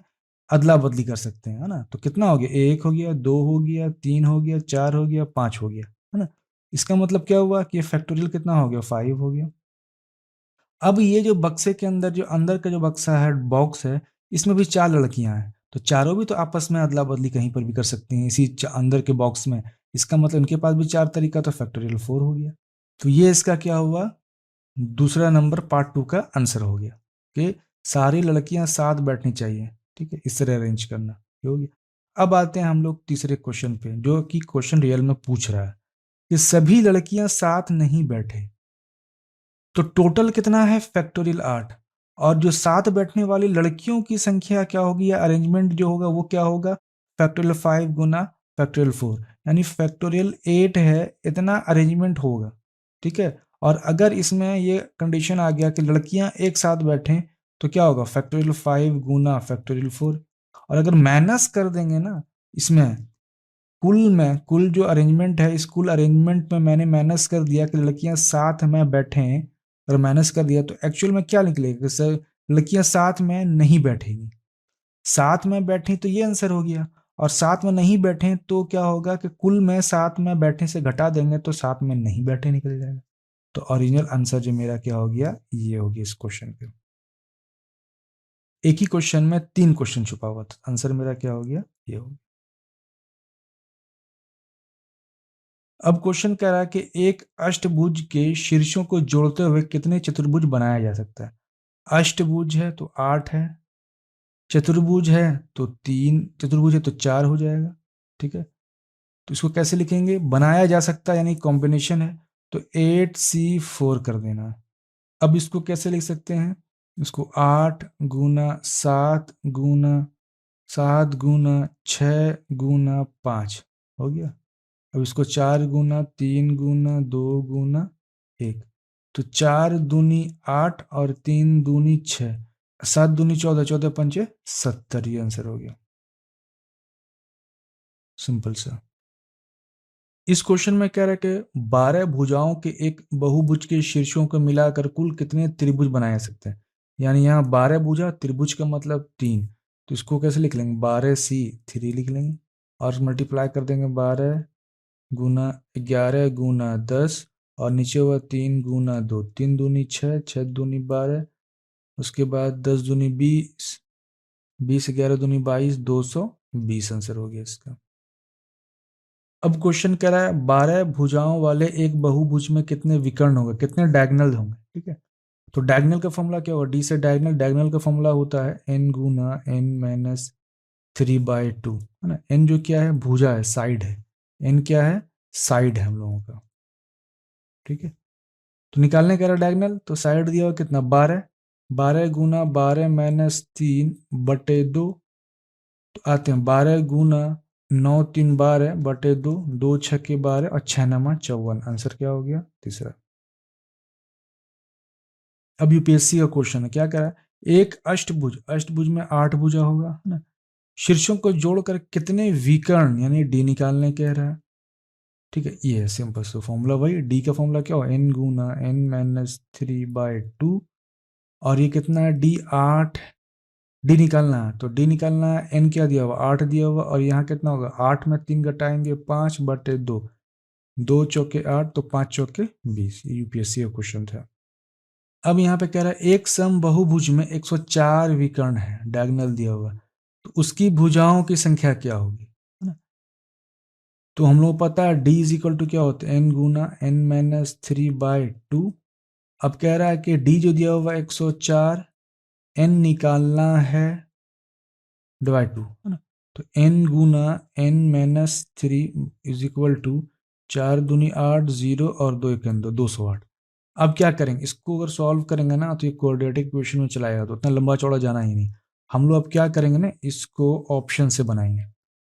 अदला बदली कर सकते हैं, है ना। तो कितना हो गया, एक हो गया, दो हो गया, तीन हो गया, चार हो गया, पांच हो गया, है ना। इसका मतलब क्या हुआ कि ये फैक्टोरियल कितना हो गया, फाइव हो गया। अब ये जो बक्से के अंदर जो अंदर का जो बक्सा है, बॉक्स है, इसमें भी चार लड़कियां हैं, तो चारों भी तो आपस में अदला बदली कहीं पर भी कर सकती हैं इसी अंदर के बॉक्स में। इसका मतलब इनके पास भी चार तरीका, तो फैक्टोरियल फोर हो गया। तो ये इसका क्या हुआ, दूसरा नंबर पार्ट टू का आंसर हो गया कि सारी लड़कियां साथ बैठनी चाहिए, ठीक है, इस तरह अरेंज करना, ये हो गया। अब आते हैं हम लोग तीसरे क्वेश्चन पे, जो कि क्वेश्चन रियल में पूछ रहा है कि सभी लड़कियां साथ नहीं बैठे, तो टोटल कितना है, फैक्टोरियल आठ। और जो साथ बैठने वाली लड़कियों की संख्या क्या होगी, या अरेंजमेंट जो होगा वो क्या होगा, फैक्टोरियल फाइव गुना फैक्टोरियल फोर, यानी फैक्टोरियल एट है, इतना अरेंजमेंट होगा, ठीक है। और अगर इसमें ये कंडीशन आ गया कि लड़कियां एक साथ बैठें, तो क्या होगा, फैक्टोरियल फाइव गुना फैक्टोरियल फोर। और अगर माइनस कर देंगे ना इसमें, कुल जो अरेंजमेंट है, इस कुल अरेंजमेंट में मैंने माइनस कर दिया कि लड़कियां साथ में बैठे, और माइनस कर दिया, तो एक्चुअल में क्या निकलेगा कि सर लड़कियां साथ में नहीं बैठेगी। साथ में बैठी तो ये आंसर हो गया, और साथ में नहीं बैठे तो क्या होगा कि कुल में साथ में बैठे से घटा देंगे तो साथ में नहीं बैठे निकल जाएगा। तो ओरिजिनल आंसर जो मेरा क्या हो गया, ये हो गया इस क्वेश्चन का। एक ही क्वेश्चन में तीन क्वेश्चन छुपा हुआ था, आंसर मेरा क्या हो गया, ये हो गया। अब क्वेश्चन कह रहा है कि एक अष्टभुज के शीर्षों को जोड़ते हुए कितने चतुर्भुज बनाया जा सकता है। अष्टभुज है तो आठ है, चतुर्भुज है तो तीन, चतुर्भुज है तो चार हो जाएगा, ठीक है। तो इसको कैसे लिखेंगे, बनाया जा सकता है यानी कॉम्बिनेशन है, तो एट सी फोर कर देना है। अब इसको कैसे लिख सकते हैं, इसको आठ गुना सात गुना छ गुना पाँच हो गया। अब इसको चार गुना तीन गुना दो गुना एक, तो चार दूनी आठ और तीन दूनी छः, सात दूनी चौदह, चौदह पंचे सत्तर, ये आंसर हो गया, सिंपल सा। इस क्वेश्चन में कह रहा है कि 12 भुजाओं के एक बहुभुज के शीर्षों को मिलाकर कुल कितने त्रिभुज बनाए जा सकते हैं। यानी यहाँ 12 भुजा, त्रिभुज का मतलब तीन, तो इसको कैसे लिख लेंगे, 12 सी थ्री लिख लेंगे, और मल्टीप्लाई कर देंगे 12 गुना 11 गुना 10, और नीचे हुआ तीन गुना दो, तीन दूनी छः, छः दूनी 12, उसके बाद 10 दूनी 20, 20 11 दूनी 22, 220 आंसर हो गया इसका। अब क्वेश्चन कह रहा है 12 भुजाओं वाले एक बहुभुज में कितने विकर्ण होंगे, कितने डायगनल होंगे, ठीक है। तो डायगनल का फॉर्मूला क्या होगा, डी से डायगनल, डायगनल का फॉर्मूला होता है एन गुना n minus three by two, है ना। एन जो क्या है, भुजा है, साइड है, एन क्या है, साइड है हम लोगों का, ठीक है। तो निकालने का डायगनल, तो साइड दिया हुआ कितना, 12, 12 गुना 12 माइनस तीन बटे दो, तो आते हैं 12 गुना नौ तीन 12 बटे दो, दो छक्के 12 और छह नमा 54, आंसर क्या हो गया, तीसरा। अब यूपीएससी का क्वेश्चन है, क्या कह रहा है, एक अष्टभुज, अष्टभुज में आठ भुजा होगा, है ना, शीर्षों को जोड़कर कितने विकर्ण यानी डी निकालने कह रहा है, ठीक है। ये है सिंपल सा फॉर्मूला, भाई डी का फॉर्मूला क्या हो, एन गुना n minus three by two, और ये कितना है, डी आठ, डी निकालना है, तो डी निकालना है, एन क्या दिया हुआ, आठ दिया हुआ, और यहाँ कितना होगा, आठ में तीन घटाएंगे पाँच बटे दो, दो चौके आठ, तो पाँच चौके 20, ये यूपीएससी का क्वेश्चन था। अब यहाँ पे कह रहा है एक सम बहुभुज में 104 विकर्ण है, डायगोनल दिया हुआ, तो उसकी भुजाओं की संख्या क्या होगी, है ना। तो हम लोग पता है डी इज इक्वल टू क्या होता है, एन गुना n minus three by two. अब कह रहा है कि डी जो दिया हुआ 104, एन निकालना है डिवाइड टू, है ना। तो एन गुना n minus three is equal to चार दूनी आठ, जीरो और दो एक दो, 208। अब क्या करेंगे, इसको अगर सॉल्व करेंगे ना तो ये क्वाड्रेटिक इक्वेशन में चलाएगा, तो उतना लंबा चौड़ा जाना ही नहीं। हम लोग अब क्या करेंगे ना, इसको ऑप्शन से बनाएंगे।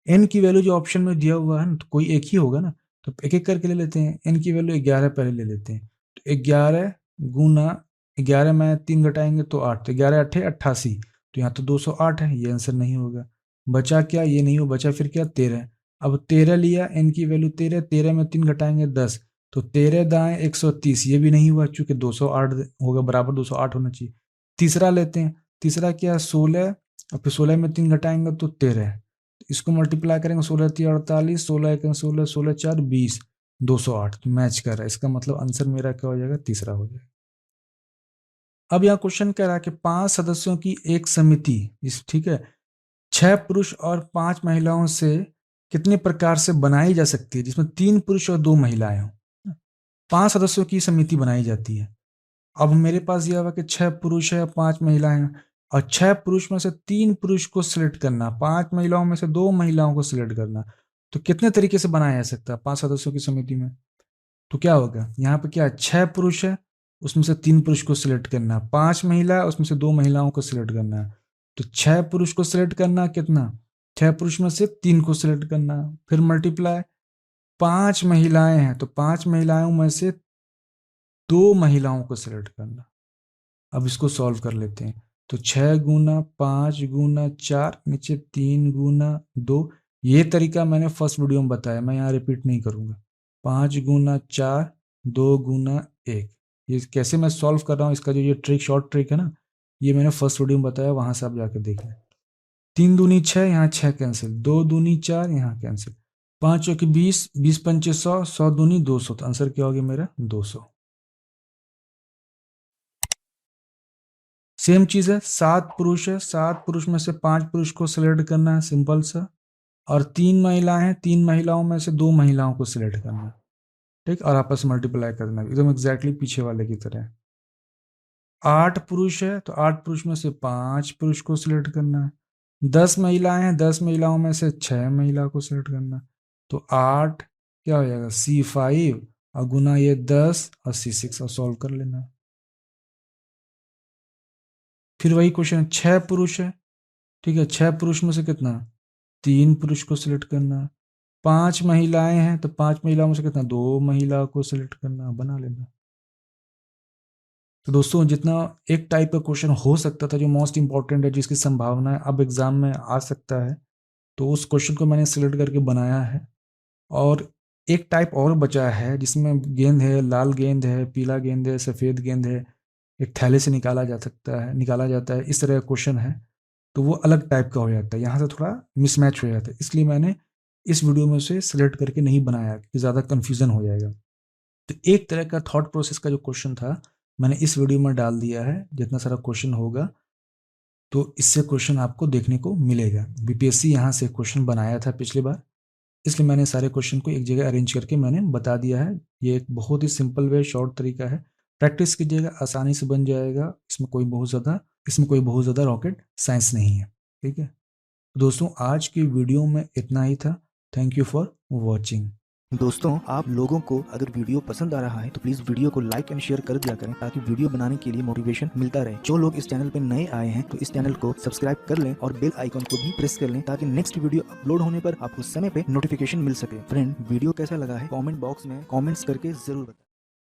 एन की वैल्यू जो ऑप्शन में दिया हुआ है ना, तो कोई एक ही होगा ना, तो एक एक करके ले लेते हैं। n की वैल्यू 11 पहले ले लेते हैं। तो 11 गुना 11 में 3 घटाएंगे तो 8, तो 11 8 88, तो यहाँ तो 208 है, ये आंसर नहीं होगा। बचा क्या, ये नहीं हो, बचा फिर क्या 13। अब 13 लिया, n की वैल्यू 13, 13 में 3 घटाएंगे 10, तो 13 दाएं 130, ये भी नहीं हुआ चूंकि 208 होगा, बराबर 208 होना चाहिए। तीसरा लेते हैं, तीसरा क्या 16, और फिर 16 में 3 घटाएंगे तो 13, इसको मल्टीप्लाई करेंगे 16 3 48, 16 1 16, 16 4 20, 208, तो मैच कर रहा है। इसका मतलब आंसर मेरा क्या हो जाएगा, तीसरा हो जाएगा। अब यहाँ क्वेश्चन कह रहा है कि 5 सदस्यों की एक समिति, इस ठीक है, 6 पुरुष और 5 महिलाओं से कितने प्रकार से बनाई जा सकती है, जिसमें 3 पुरुष और 2 महिलाएं हों। 5 सदस्यों की समिति बनाई जाती है। अब मेरे पास यह हुआ कि 6 पुरुष है और 5 महिलाएं हैं, और 6 पुरुष में से 3 पुरुष को सिलेक्ट करना, 5 महिलाओं में से 2 महिलाओं को सिलेक्ट करना, तो कितने तरीके से बनाया जा सकता है 5 सदस्यों की समिति में। तो क्या होगा, यहाँ पे क्या 6 पुरुष है, उसमें से 3 पुरुष को सिलेक्ट करना, 5 महिला है, उसमें से 2 महिलाओं को सिलेक्ट करना है। तो 6 पुरुष को सिलेक्ट करना कितना, 6 पुरुष में से 3 को सिलेक्ट करना, फिर मल्टीप्लाई 5 महिलाएं हैं, तो 5 महिलाओं में से 2 महिलाओं को सिलेक्ट करना। अब इसको सॉल्व कर लेते हैं। तो 6 गुना 5 गुना 4, नीचे 3 गुना 2, ये तरीका मैंने फर्स्ट वीडियो में बताया, मैं यहाँ रिपीट नहीं करूँगा। 5 गुना 4, 2 गुना 1, ये कैसे मैं सॉल्व कर रहा हूँ, इसका जो ये ट्रिक, शॉर्ट ट्रिक है ना, ये मैंने फर्स्ट वीडियो में बताया, वहाँ से आप जाकर देख लें। 3 दूनी 6, यहाँ 6 कैंसिल, 2 दूनी 4, यहाँ कैंसिल, 5 चौकी 20, 20 पंचे 100, 100 दूनी 200, तो आंसर क्या हो गया मेरा 200। सेम चीज है, 7 पुरुष है, 7 पुरुष में से 5 पुरुष को सिलेक्ट करना है, सिंपल सा, और 3 महिलाएं हैं, 3 महिलाओं में से 2 महिलाओं को सिलेक्ट करना है, ठीक, और आपस में मल्टीप्लाई करना है, एकदम एग्जैक्टली पीछे वाले की तरह। 8 पुरुष है, तो 8 पुरुष में से 5 पुरुष को सिलेक्ट करना है। 10 महिलाएं हैं, 10 महिलाओं में से 6 महिला को सिलेक्ट करना है, तो 8 क्या हो जाएगा C5, और गुना ये 10 और C6, और सॉल्व कर लेना है। फिर वही क्वेश्चन, 6 पुरुष है, ठीक है, 6 पुरुष में से कितना 3 पुरुष को सिलेक्ट करना, 5 महिलाएं हैं, तो 5 महिलाओं में से कितना 2 महिला को सिलेक्ट करना, बना लेना। तो दोस्तों जितना एक टाइप का क्वेश्चन हो सकता था जो मोस्ट इंपॉर्टेंट है, जिसकी संभावना अब एग्जाम में आ सकता है, तो उस क्वेश्चन को मैंने सिलेक्ट करके बनाया है। और एक टाइप और बचा है जिसमें गेंद है, लाल गेंद है, पीला गेंद है, सफ़ेद गेंद है, एक थैले से निकाला जाता है, इस तरह का क्वेश्चन है, तो वो अलग टाइप का हो जाता है, यहाँ से थोड़ा मिसमैच हो जाता है, इसलिए मैंने इस वीडियो में से सिलेक्ट करके नहीं बनाया कि ज़्यादा कन्फ्यूज़न हो जाएगा। तो एक तरह का थॉट प्रोसेस का जो क्वेश्चन था मैंने इस वीडियो में डाल दिया है। जितना सारा क्वेश्चन होगा तो इससे क्वेश्चन आपको देखने को मिलेगा। बीपीएससी यहाँ से क्वेश्चन बनाया था पिछली बार, इसलिए मैंने सारे क्वेश्चन को एक जगह अरेंज करके मैंने बता दिया है। ये एक बहुत ही सिंपल वे, शॉर्ट तरीका है, प्रैक्टिस कीजिएगा, आसानी से बन जाएगा। इसमें कोई बहुत ज़्यादा रॉकेट साइंस नहीं है, ठीक है। दोस्तों आज की वीडियो में इतना ही था। Thank you for watching. दोस्तों आप लोगों को अगर वीडियो पसंद आ रहा है तो प्लीज वीडियो को लाइक एंड शेयर कर दिया करें, ताकि वीडियो बनाने के लिए मोटिवेशन मिलता रहे। जो लोग इस चैनल पे नए आए हैं तो इस चैनल को सब्सक्राइब कर लें और बेल आइकन को भी प्रेस कर लें, ताकि नेक्स्ट वीडियो अपलोड होने पर आपको समय पे नोटिफिकेशन मिल सके। फ्रेंड, वीडियो कैसा लगा है कमेंट बॉक्स में कमेंट्स करके जरूर बताएं।